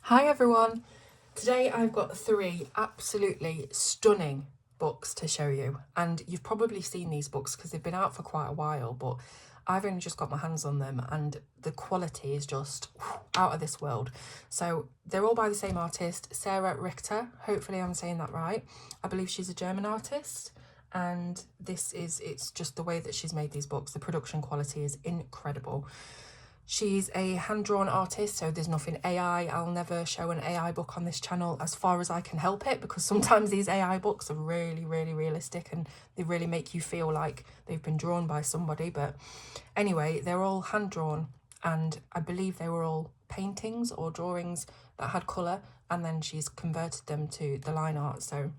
Hi everyone! Today I've got 3 absolutely stunning books to show you, and you've probably seen these books because they've been out for quite a while, but I've only just got my hands on them and the quality is just out of this world. So they're all by the same artist, Sarah Richter. Hopefully I'm saying that right. I believe she's a German artist, and it's just the way that she's made these books. The production quality is incredible. She's a hand-drawn artist, so there's nothing AI. I'll never show an AI book on this channel as far as I can help it, because sometimes these AI books are really, really realistic and they really make you feel like they've been drawn by somebody. But anyway, they're all hand-drawn, and I believe they were all paintings or drawings that had colour, and then she's converted them to the line art. So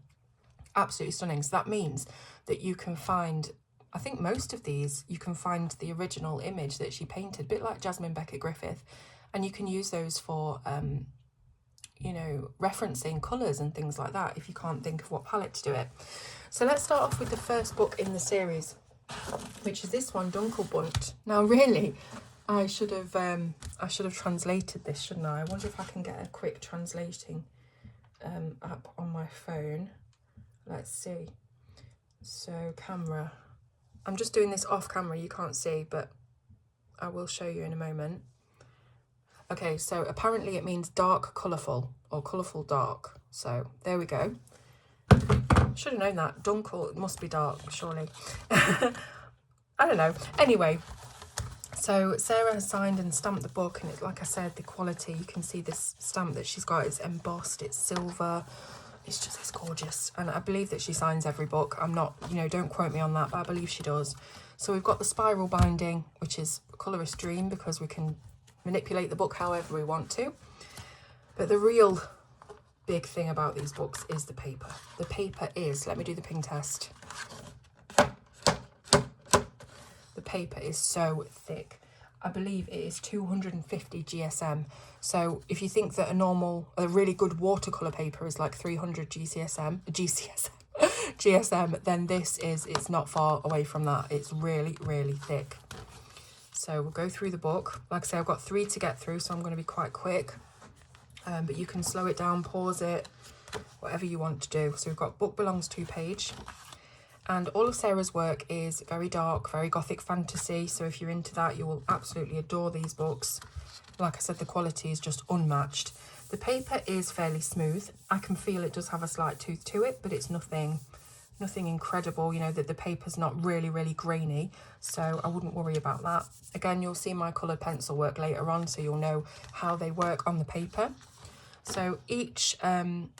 absolutely stunning. So that means that you can find, I think most of these, you can find the original image that she painted, a bit like Jasmine Beckett Griffith, and you can use those for, you know, referencing colours and things like that if you can't think of what palette to do it. So let's start off with the first book in the series, which is this one, Dunkelbunt. Now, really, I should have translated this, shouldn't I? I wonder if I can get a quick translating app on my phone. Let's see. So, camera. I'm just doing this off camera, you can't see, but I will show you in a moment. Okay, so apparently it means dark colourful, or colourful dark. So there we go. Should have known that. Dunkel, it must be dark, surely. I don't know. Anyway, so Sarah has signed and stamped the book, and like I said, the quality, you can see this stamp that she's got is embossed, it's silver. It's gorgeous, and I believe that she signs every book. I'm not, you know, don't quote me on that, but I believe she does. So we've got the spiral binding, which is a colorist dream because we can manipulate the book however we want to. But the real big thing about these books is the paper. The paper is, let me do the ping test. The paper is so thick. I believe it is 250 GSM. So if you think that a really good watercolour paper is like 300 GSM, then it's not far away from that. It's really, really thick. So we'll go through the book. Like I say, I've got 3 to get through, so I'm going to be quite quick. But you can slow it down, pause it, whatever you want to do. So we've got Book Belongs to page. And all of Sarah's work is very dark, very gothic fantasy. So if you're into that, you will absolutely adore these books. Like I said, the quality is just unmatched. The paper is fairly smooth. I can feel it does have a slight tooth to it, but it's nothing incredible. You know, that the paper's not really, really grainy. So I wouldn't worry about that. Again, you'll see my coloured pencil work later on, so you'll know how they work on the paper. So each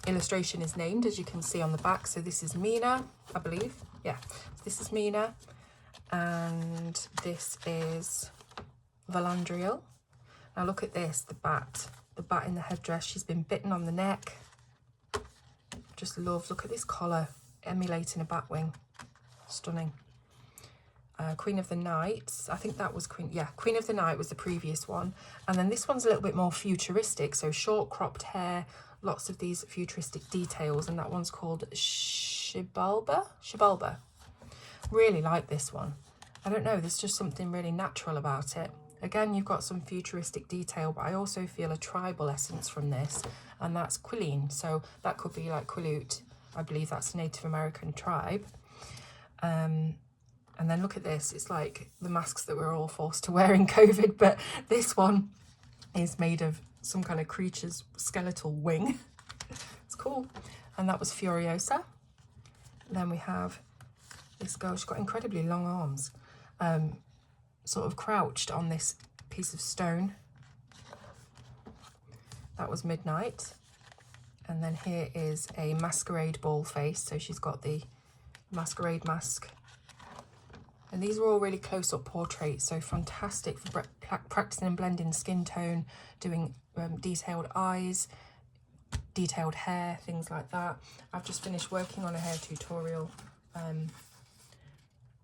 illustration is named, as you can see on the back. So this is Mina, I believe. Yeah, so this is Mina, and this is Valandriel. Now look at this, the bat in the headdress. She's been bitten on the neck. Just love, look at this collar, emulating a bat wing. Stunning. Queen of the Night, I think that was Queen of the Night was the previous one. And then this one's a little bit more futuristic, so short cropped hair, lots of these futuristic details, and that one's called Shibalba. Really like this one. I don't know, there's just something really natural about it. Again, you've got some futuristic detail, but I also feel a tribal essence from this, and that's Quiline. So that could be like Quileute. I believe that's a Native American tribe. And then look at this, it's like the masks that we're all forced to wear in COVID, but this one is made of some kind of creature's skeletal wing. It's cool. And that was Furiosa. Then we have this girl, she's got incredibly long arms, sort of crouched on this piece of stone. That was Midnight. And then here is a masquerade ball face, so she's got the masquerade mask. And these are all really close-up portraits, so fantastic for practicing and blending skin tone, doing detailed eyes, detailed hair, things like that. I've just finished working on a hair tutorial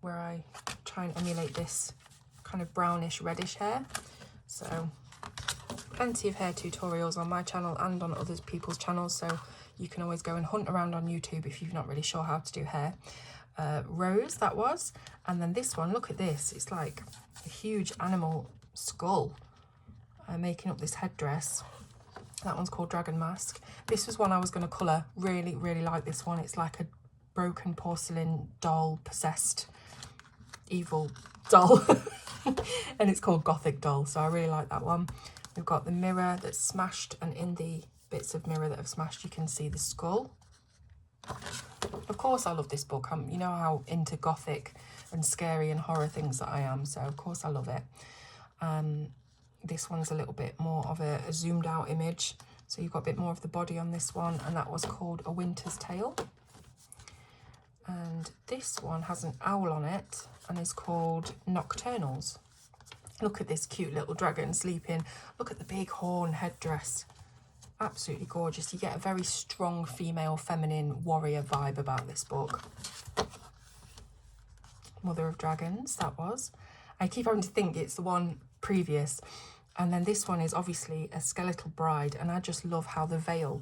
where I try and emulate this kind of brownish reddish hair. So plenty of hair tutorials on my channel and on other people's channels, so you can always go and hunt around on YouTube if you're not really sure how to do hair. Rose, that was. And then this one, look at this, it's like a huge animal skull making up this headdress. That one's called Dragon Mask. This was one I was going to colour. Really, really like this one. It's like a broken porcelain doll, possessed evil doll. And it's called Gothic Doll, so I really like that one. We've got the mirror that's smashed, and in the bits of mirror that have smashed you can see the skull. Of course I love this book. You know how into gothic and scary and horror things that I am, so of course I love it. This one's a little bit more of a zoomed out image, so you've got a bit more of the body on this one, and that was called A Winter's Tale. And this one has an owl on it and is called Nocturnals. Look at this cute little dragon sleeping. Look at the big horn headdress. Absolutely gorgeous. You get a very strong female, feminine warrior vibe about this book. Mother of Dragons, that was. I keep having to think it's the one previous. And then this one is obviously a skeletal bride. And I just love how the veil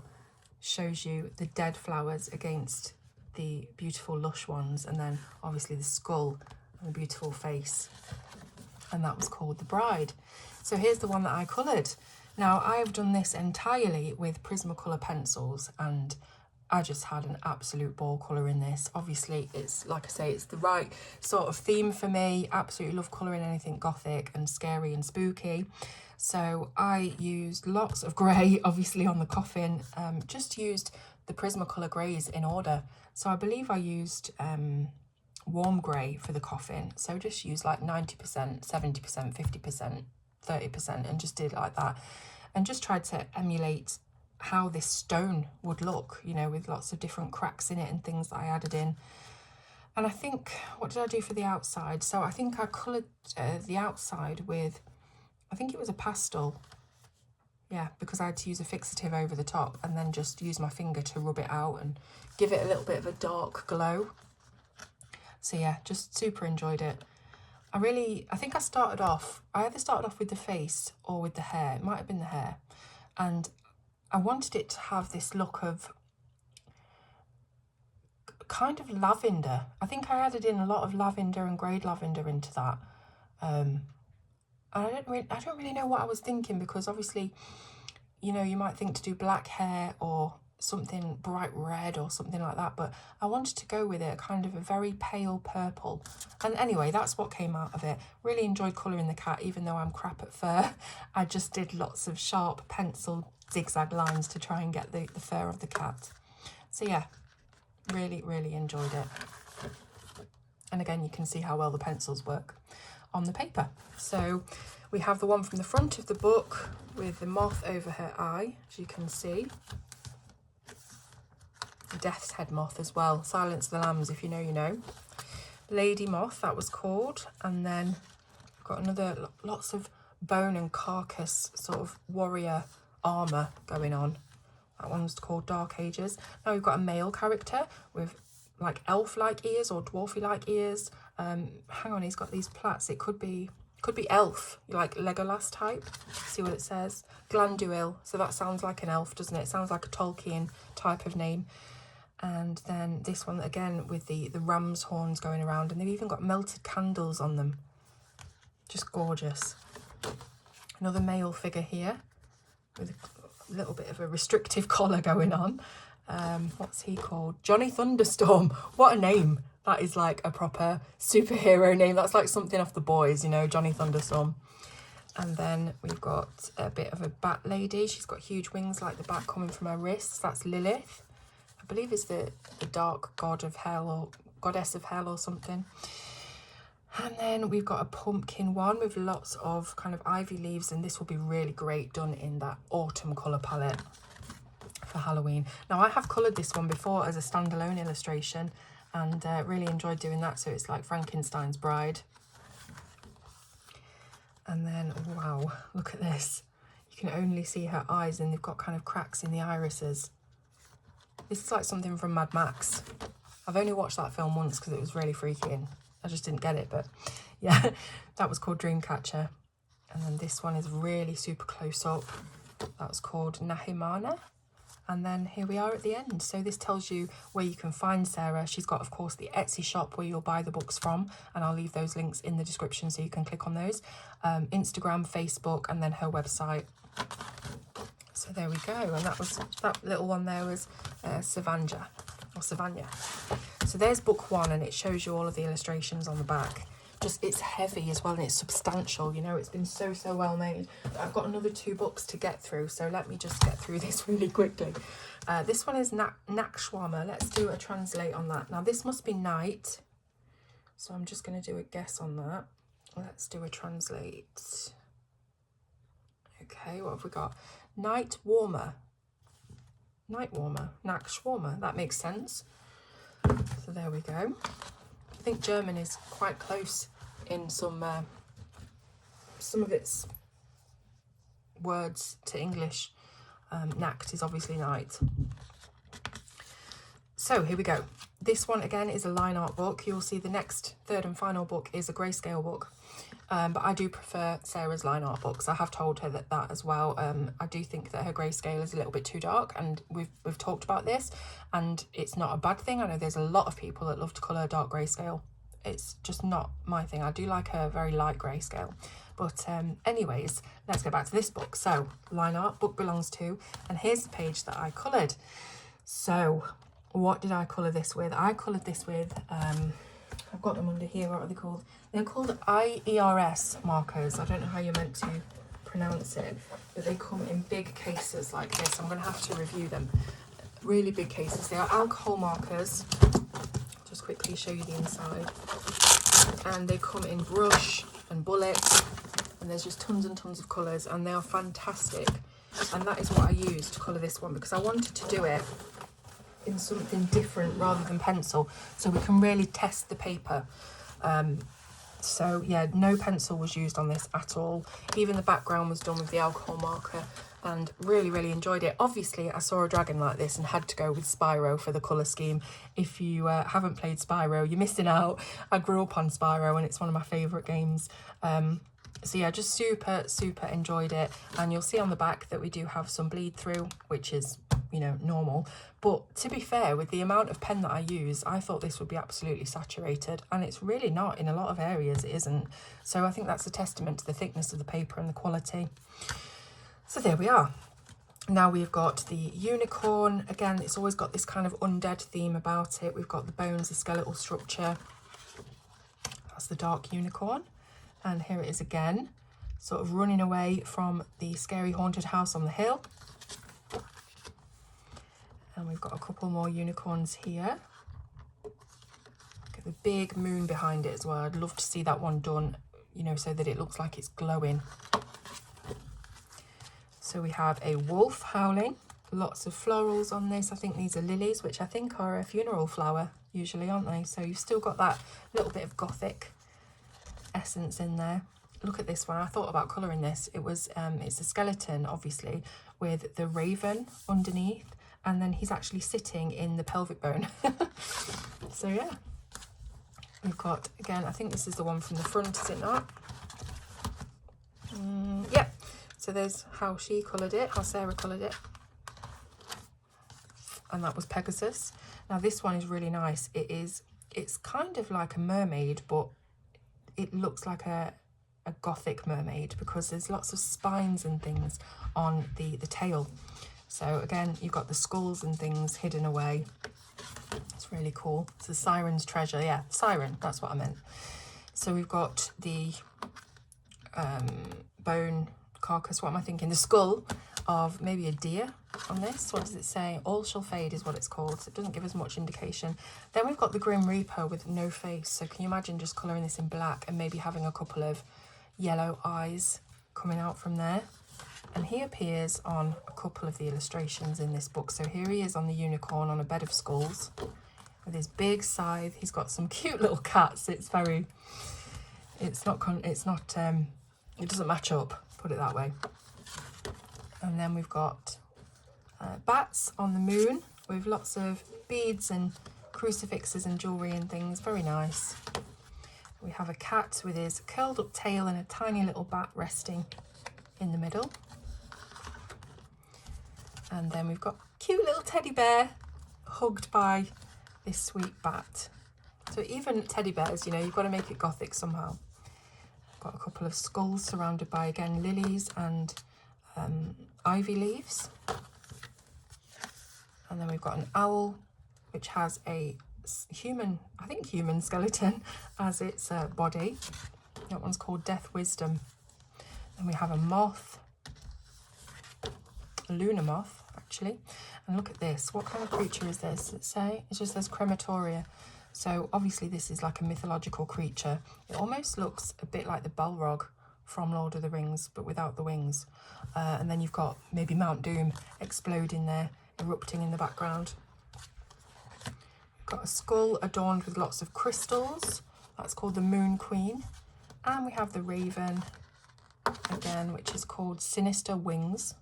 shows you the dead flowers against the beautiful lush ones. And then obviously the skull and the beautiful face. And that was called The Bride. So here's the one that I coloured. Now, I've done this entirely with Prismacolor pencils, and I just had an absolute ball colouring this. Obviously, it's, like I say, it's the right sort of theme for me. Absolutely love colouring anything gothic and scary and spooky. So I used lots of grey, obviously, on the coffin. Just used the Prismacolor greys in order. So I believe I used warm grey for the coffin. So just used like 90%, 70%, 50%. 30% and just did it like that, and just tried to emulate how this stone would look, you know, with lots of different cracks in it and things that I added in. And I think, what did I do for the outside? So I think I coloured the outside with, I think it was a pastel, yeah, because I had to use a fixative over the top and then just use my finger to rub it out and give it a little bit of a dark glow. So yeah, just super enjoyed it. I think I either started off with the face or with the hair. It might have been the hair. And I wanted it to have this look of kind of lavender. I think I added in a lot of lavender and greyed lavender into that. And I don't really know what I was thinking, because obviously, you know, you might think to do black hair or something bright red or something like that, but I wanted to go with it kind of a very pale purple. And anyway, that's what came out of it. Really enjoyed colouring the cat, even though I'm crap at fur. I just did lots of sharp pencil zigzag lines to try and get the fur of the cat. So yeah, really, really enjoyed it. And again, you can see how well the pencils work on the paper. So we have the one from the front of the book with the moth over her eye, as you can see. Death's Head moth as well. Silence the Lambs, if you know, you know. Lady Moth, that was called. And then we've got another, lots of bone and carcass sort of warrior armour going on. That one's called Dark Ages. Now we've got a male character with like elf-like ears or dwarfy-like ears. Hang on, he's got these plaits. It could be elf, like Legolas type. See what it says? Glanduil. So that sounds like an elf, doesn't it? It sounds like a Tolkien type of name. And then this one again with the ram's horns going around, and they've even got melted candles on them. Just gorgeous. Another male figure here with a little bit of a restrictive collar going on. What's he called? Johnny Thunderstorm. What a name. That is like a proper superhero name. That's like something off The Boys, you know, Johnny Thunderstorm. And then we've got a bit of a bat lady. She's got huge wings like the bat coming from her wrists. That's Lilith. I believe is the dark god of hell or goddess of hell or something. And then we've got a pumpkin one with lots of kind of ivy leaves, and this will be really great done in that autumn colour palette for Halloween. Now I have coloured this one before as a standalone illustration, and really enjoyed doing that. So it's like Frankenstein's bride. And then, wow, look at this. You can only see her eyes, and they've got kind of cracks in the irises. This is like something from Mad Max. I've only watched that film once because it was really freaky and I just didn't get it, but yeah, that was called Dreamcatcher. And then this one is really super close up. That was called Nahimana. And then here we are at the end. So this tells you where you can find Sarah. She's got, of course, the Etsy shop where you'll buy the books from, and I'll leave those links in the description so you can click on those. Instagram, Facebook, and then her website. So there we go, and that little one there was Savannah. So there's book one, and it shows you all of the illustrations on the back. Just, it's heavy as well, and it's substantial, you know, it's been so well made. I've got another 2 books to get through, so let me just get through this really quickly. This one is Nachtschwärmer. Let's do a translate on that. Now this must be night, so I'm just going to do a guess on that. Let's do a translate. Okay, what have we got? Night warmer, Nachtschwärmer, that makes sense. So there we go. I think German is quite close in some of its words to English. Nacht is obviously night. So here we go. This one again is a line art book. You'll see the next 3rd and final book is a grayscale book. But I do prefer Sarah's line art books. I have told her that as well. I do think that her grayscale is a little bit too dark, and we've talked about this, and it's not a bad thing. I know there's a lot of people that love to colour dark grayscale. It's just not my thing. I do like her very light grayscale. But anyways, let's go back to this book. So line art, book belongs to, and here's the page that I coloured. So what did I colour this with? I coloured this with I've got them under here. What are they called? They're called IERS markers. I don't know how you're meant to pronounce it, but they come in big cases like this. I'm going to have to review them. Really big cases. They are alcohol markers. Just quickly show you the inside. And they come in brush and bullet, and there's just tons and tons of colours, and they are fantastic. And that is what I used to colour this one, because I wanted to do it in something different rather than pencil, so we can really test the paper. So yeah, no pencil was used on this at all. Even the background was done with the alcohol marker, and really enjoyed it. Obviously I saw a dragon like this and had to go with Spyro for the colour scheme. If you haven't played Spyro, you're missing out. I grew up on Spyro and it's one of my favourite games. So yeah, just super enjoyed it. And you'll see on the back that we do have some bleed through, which is, you know, normal. But to be fair, with the amount of pen that I use, I thought this would be absolutely saturated, and it's really not. In a lot of areas it isn't. So I think that's a testament to the thickness of the paper and the quality. So there we are. Now we've got the unicorn. Again, it's always got this kind of undead theme about it. We've got the bones, the skeletal structure. That's the dark unicorn. And here it is again, sort of running away from the scary haunted house on the hill. And we've got a couple more unicorns here. Get the big moon behind it as well. I'd love to see that one done, you know, so that it looks like it's glowing. So we have a wolf howling, lots of florals on this. I think these are lilies, which I think are a funeral flower usually, aren't they? So you've still got that little bit of gothic essence in there. Look at this one. I thought about colouring this. It was it's a skeleton, obviously, with the raven underneath, and then he's actually sitting in the pelvic bone. So yeah, we've got, again, I think this is the one from the front, is it not? Yeah. So there's how she coloured it, how Sarah coloured it. And that was Pegasus. Now this one is really nice. It's kind of like a mermaid, but it looks like a gothic mermaid, because there's lots of spines and things on the tail. So again, you've got the skulls and things hidden away. It's really cool. It's the siren's treasure. Yeah, siren, that's what I meant. So we've got the bone carcass, what am I thinking? The skull of maybe a deer on this. What does it say? All shall fade is what it's called. So it doesn't give us much indication. Then we've got the Grim Reaper with no face. So can you imagine just colouring this in black and maybe having a couple of yellow eyes coming out from there? And he appears on a couple of the illustrations in this book. So here he is on the unicorn on a bed of skulls with his big scythe. He's got some cute little cats. It doesn't match up, put it that way. And then we've got bats on the moon with lots of beads and crucifixes and jewellery and things. Very nice. We have a cat with his curled up tail and a tiny little bat resting in the middle. And then we've got a cute little teddy bear hugged by this sweet bat. So even teddy bears, you know, you've got to make it gothic somehow. Got a couple of skulls surrounded by, again, lilies and ivy leaves. And then we've got an owl, which has a human, I think human skeleton as its body. That one's called Death Wisdom. And we have a moth, a lunar moth, actually. And look at this. What kind of creature is this? Does it say? It just says crematoria. So obviously this is like a mythological creature. It almost looks a bit like the Balrog from Lord of the Rings, but without the wings. And then you've got maybe Mount Doom exploding there, erupting in the background. We've got a skull adorned with lots of crystals. That's called the Moon Queen. And we have the raven, again, which is called Sinister Wings.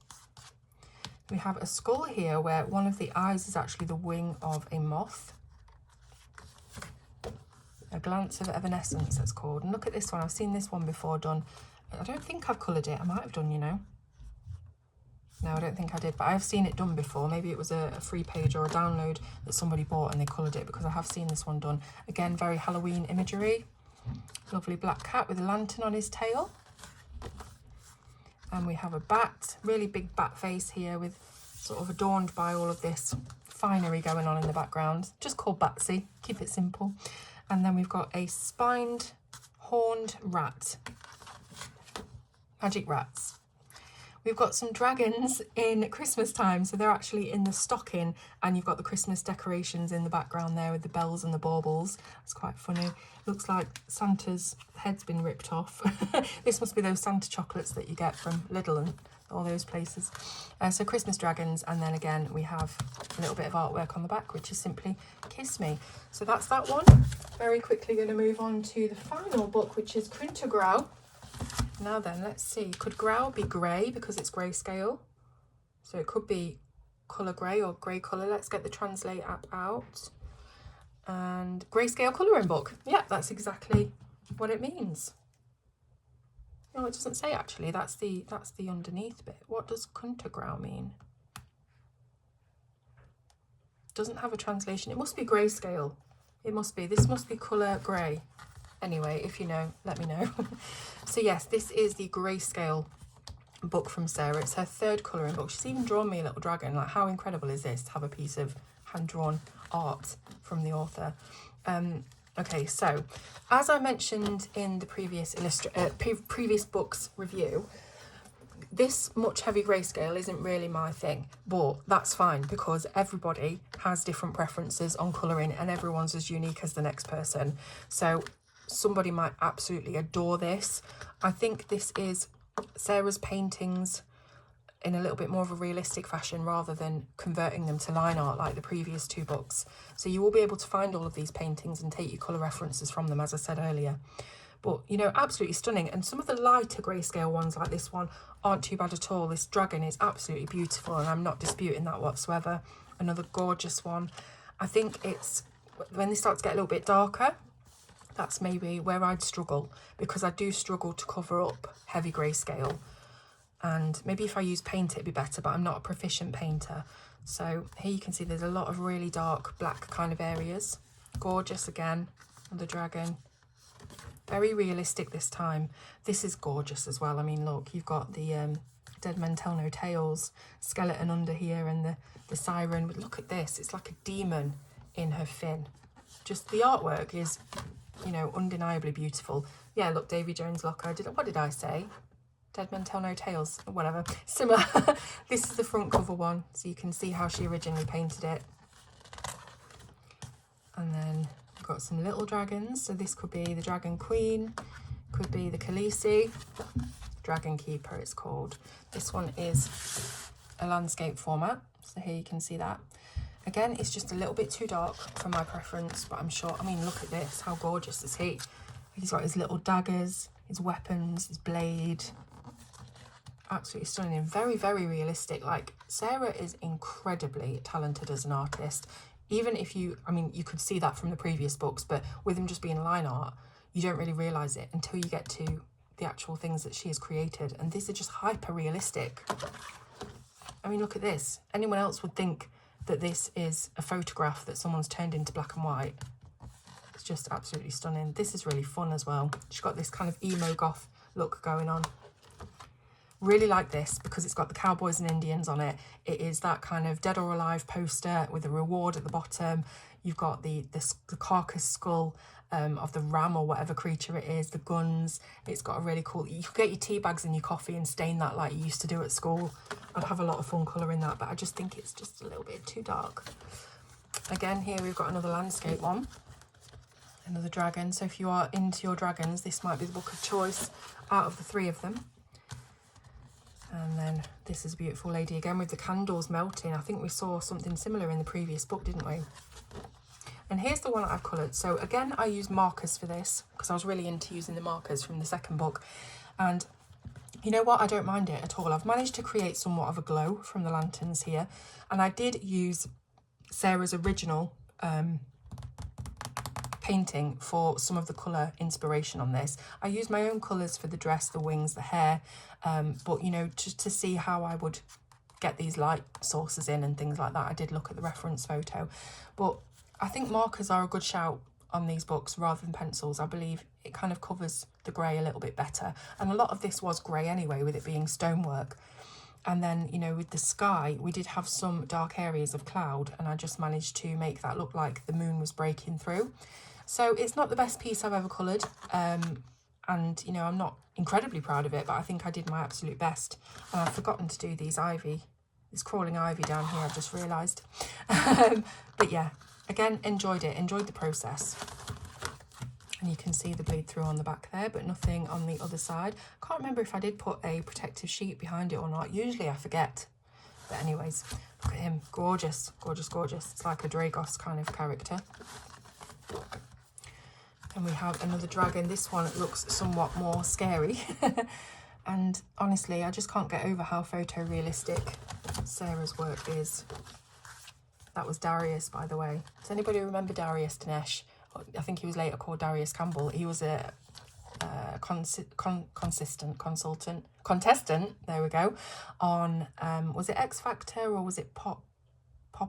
We have a skull here where one of the eyes is actually the wing of a moth. A glance of evanescence, it's called. And look at this one. I've seen this one before done. I don't think I've coloured it. I might have done, you know. No, I don't think I did, but I've seen it done before. Maybe it was a free page or a download that somebody bought and they coloured it, because I have seen this one done. Again, very Halloween imagery. Lovely black cat with a lantern on his tail. And we have a bat, really big bat face here, with sort of adorned by all of this finery going on in the background. Just called Batsy, keep it simple. And then we've got a spined, horned rat. Magic rats. We've got some dragons in Christmas time, so they're actually in the stocking, and you've got the Christmas decorations in the background there with the bells and the baubles. It's quite funny. Looks like Santa's head's been ripped off. This must be those Santa chocolates that you get from Lidl and all those places. So Christmas dragons, and then again we have a little bit of artwork on the back, which is simply Kiss Me. So that's that one. Very quickly going to move on to the final book, which is Kuntergrau. Now then, let's see. Could Grau be grey because it's grayscale? So it could be colour grey or grey colour. Let's get the Translate app out. And grayscale colouring book. Yeah, that's exactly what it means. No, it doesn't say actually. That's the underneath bit. What does Kuntergrau mean? Doesn't have a translation. It must be grayscale. It must be. This must be colour grey. Anyway, if you know, let me know. So yes, this is the grayscale book from Sarah. It's her third colouring book. She's even drawn me a little dragon. Like, how incredible is this to have a piece of hand-drawn art from the author? Okay, so as I mentioned in the previous previous books review, this much heavy grayscale isn't really my thing, but that's fine because everybody has different preferences on colouring and everyone's as unique as the next person. So somebody might absolutely adore this. I think this is Sarah's paintings in a little bit more of a realistic fashion rather than converting them to line art like the previous two books. So you will be able to find all of these paintings and take your colour references from them, as I said earlier. But, you know, absolutely stunning. And some of the lighter grayscale ones like this one aren't too bad at all. This dragon is absolutely beautiful and I'm not disputing that whatsoever. Another gorgeous one. I think it's when they start to get a little bit darker, that's maybe where I'd struggle, because I do struggle to cover up heavy grayscale. And maybe if I use paint it'd be better, but I'm not a proficient painter. So here you can see there's a lot of really dark black kind of areas. Gorgeous again on the dragon. Very realistic this time. This is gorgeous as well. I mean, look, you've got the Dead Men Tell No Tales skeleton under here and the siren. But look at this. It's like a demon in her fin. Just the artwork is, you know, undeniably beautiful. Yeah, look, Davy Jones Locker. What did I say? Dead Men Tell No Tales, or whatever. Similar. This is the front cover one, so you can see how she originally painted it. And then we've got some little dragons. So this could be the Dragon Queen, could be the Khaleesi. Dragon Keeper it's called. This one is a landscape format, so here you can see that. Again, it's just a little bit too dark for my preference, but I'm sure, I mean, look at this. How gorgeous is he? He's got his little daggers, his weapons, his blade. Absolutely stunning and very, very realistic. Like, Sarah is incredibly talented as an artist. Even if you, I mean, you could see that from the previous books, but with them just being line art, you don't really realise it until you get to the actual things that she has created. And these are just hyper realistic. I mean, look at this. Anyone else would think that this is a photograph that someone's turned into black and white. It's just absolutely stunning. This is really fun as well. She's got this kind of emo goth look going on. Really like this because it's got the cowboys and Indians on it. It is that kind of dead or alive poster with a reward at the bottom. You've got the carcass skull of the ram or whatever creature it is, the guns. It's got a really cool, you could get your tea bags and your coffee and stain that like you used to do at school. I'd have a lot of fun colouring that, but I just think it's just a little bit too dark. Again, here we've got another landscape one, another dragon. So if you are into your dragons, this might be the book of choice out of the 3 of them. And then this is a beautiful lady again with the candles melting. I think we saw something similar in the previous book, didn't we? And here's the one that I've coloured. So again, I used markers for this because I was really into using the markers from the second book. And you know what? I don't mind it at all. I've managed to create somewhat of a glow from the lanterns here. And I did use Sarah's original painting for some of the colour inspiration on this. I used my own colours for the dress, the wings, the hair, but you know, just to see how I would get these light sources in and things like that, I did look at the reference photo. But I think markers are a good shout on these books rather than pencils. I believe it kind of covers the grey a little bit better, and a lot of this was grey anyway with it being stonework. And then, you know, with the sky, we did have some dark areas of cloud, and I just managed to make that look like the moon was breaking through. So it's not the best piece I've ever coloured, and, you know, I'm not incredibly proud of it, but I think I did my absolute best. And I've forgotten to do these ivy, this crawling ivy down here, I've just realised. But yeah, again, enjoyed it, enjoyed the process. And you can see the bleed through on the back there, but nothing on the other side. Can't remember if I did put a protective sheet behind it or not. Usually I forget. But anyways, look at him. Gorgeous, gorgeous, gorgeous. It's like a Dragos kind of character. And we have another dragon. This one looks somewhat more scary. And honestly, I just can't get over how photorealistic Sarah's work is. That was Darius, by the way. Does anybody remember Darius Dinesh? I think he was later called Darius Campbell. He was a contestant, there we go, on, was it X Factor or was it Pop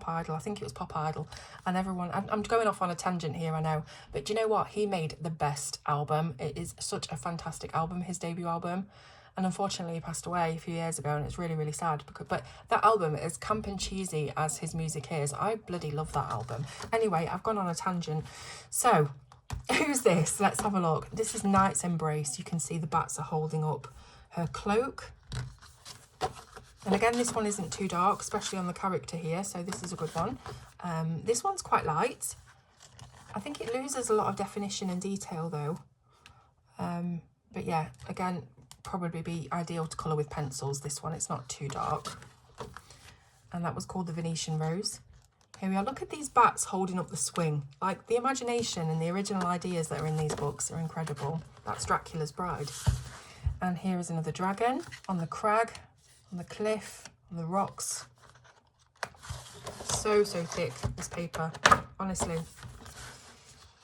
Idol? I think it was Pop Idol. And everyone, I'm going off on a tangent here, I know. But do you know what? He made the best album. It is such a fantastic album, his debut album. And unfortunately, he passed away a few years ago, and it's really, really sad. But that album, as camp and cheesy as his music is, I bloody love that album. Anyway, I've gone on a tangent. So, who's this? Let's have a look. This is Night's Embrace. You can see the bats are holding up her cloak. And again, this one isn't too dark, especially on the character here, so this is a good one. This one's quite light. I think it loses a lot of definition and detail, though. But yeah, again, probably be ideal to colour with pencils. This one, it's not too dark. And that was called the Venetian Rose. Here we are. Look at these bats holding up the swing. Like, the imagination and the original ideas that are in these books are incredible. That's Dracula's Bride. And here is another dragon on the crag, on the cliff, on the rocks. So thick, this paper, honestly.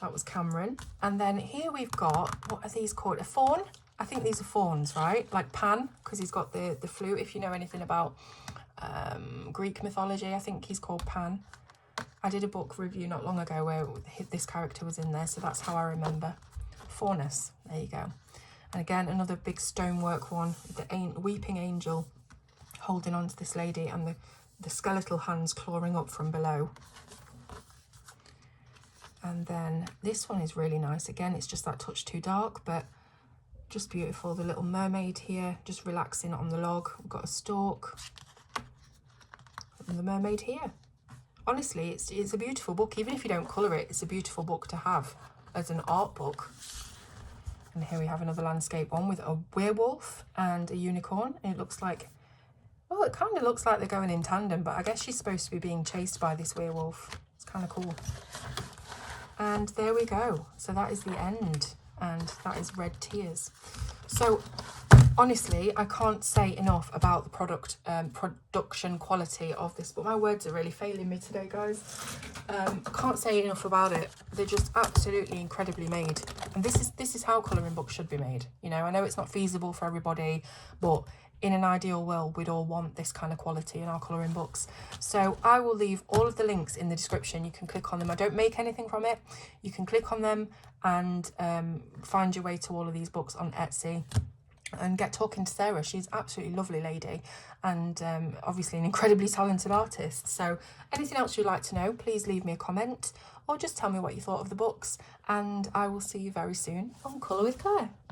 That was Cameron. And then here we've got, what are these called? A fawn? I think these are fawns, right? Like Pan, because he's got the flute. If you know anything about Greek mythology, I think he's called Pan. I did a book review not long ago where this character was in there, so that's how I remember. Faunus, there you go. And again, another big stonework one, the weeping angel holding on to this lady, and the skeletal hands clawing up from below. And then this one is really nice. Again, it's just that touch too dark, but just beautiful. The little mermaid here, just relaxing on the log. We've got a stork. And the mermaid here. Honestly, it's a beautiful book. Even if you don't colour it, it's a beautiful book to have as an art book. And here we have another landscape one with a werewolf and a unicorn. And it looks like, well, it kind of looks like they're going in tandem, but I guess she's supposed to be being chased by this werewolf. It's kind of cool. And there we go. So that is the end. And that is Red Tears. So honestly, I can't say enough about the production quality of this, but my words are really failing me today, guys. I can't say enough about it. They're just absolutely incredibly made, and this is how colouring books should be made. You know, I know it's not feasible for everybody, but in an ideal world, we'd all want this kind of quality in our colouring books. So I will leave all of the links in the description. You can click on them. I don't make anything from it. You can click on them and find your way to all of these books on Etsy. and get talking to Sarah. She's absolutely lovely lady, and obviously an incredibly talented artist. So anything else you'd like to know, please leave me a comment or just tell me what you thought of the books, and I will see you very soon on Colour with Claire.